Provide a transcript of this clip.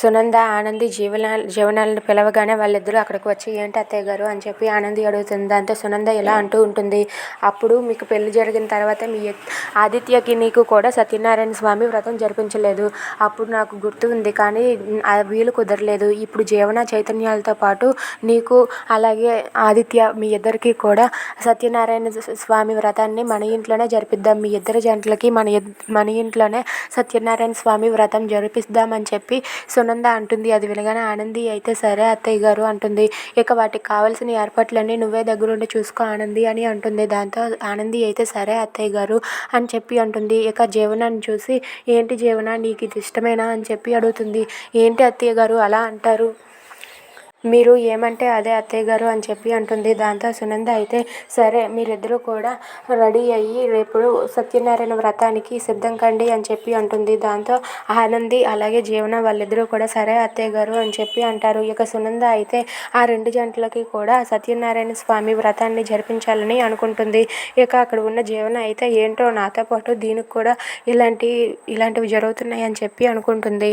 సునంద ఆనంది జీవనాలను పిలవగానే వాళ్ళిద్దరూ అక్కడికి వచ్చి ఏంటి అత్తయ్య గారు అని చెప్పి ఆనంది అడుగుతుంది. దాంతో సునంద ఇలా అంటూ ఉంటుంది, అప్పుడు మీకు పెళ్లి జరిగిన తర్వాత ఆదిత్యకి నీకు కూడా సత్యనారాయణ స్వామి వ్రతం జరిపించలేదు. అప్పుడు నాకు గుర్తు ఉంది, కానీ ఆ వీలు కుదరలేదు. ఇప్పుడు జీవన చైతన్యాలతో పాటు నీకు అలాగే ఆదిత్య మీ ఇద్దరికి కూడా సత్యనారాయణ స్వామి వ్రతాన్ని మన ఇంట్లోనే జరిపిద్దాం. మీ ఇద్దరు జంటలకి మన ఇంట్లోనే సత్యనారాయణ స్వామి వ్రతం జరిపిద్దామని చెప్పి సునంద అంటుంది. అది వినగానే ఆనంది అయితే సరే అత్తయ్య గారు అంటుంది. ఇక వాటికి కావాల్సిన ఏర్పాట్లన్నీ నువ్వే దగ్గరుండి చూసుకో ఆనంది అని అంటుంది. దాంతో ఆనంది అయితే సరే అత్తయ్య గారు అని చెప్పి అంటుంది. ఇక జీవనాన్ని చూసి ఏంటి జీవన నీకు ఇది ఇష్టమేనా అని చెప్పి అడుగుతుంది. ఏంటి అత్తయ్య గారు అలా అంటారు, మీరు ఏమంటే అదే అత్తయ్య గారు అని చెప్పి అంటుంది. దాంతో సునంద అయితే సరే మీరిద్దరూ కూడా రెడీ అయ్యి రేపు సత్యనారాయణ వ్రతానికి సిద్ధం కండి అని చెప్పి అంటుంది. దాంతో ఆనంది అలాగే జీవన వాళ్ళిద్దరూ కూడా సరే అత్తయ్య గారు అని చెప్పి అంటారు. ఇక సునంద అయితే ఆ రెండు జంటలకి కూడా సత్యనారాయణ స్వామి వ్రతాన్ని జరిపించాలని అనుకుంటుంది. ఇక అక్కడ ఉన్న జీవన అయితే ఏంటో నాతో పాటు దీనికి కూడా ఇలాంటివి జరుగుతున్నాయి అని చెప్పి అనుకుంటుంది.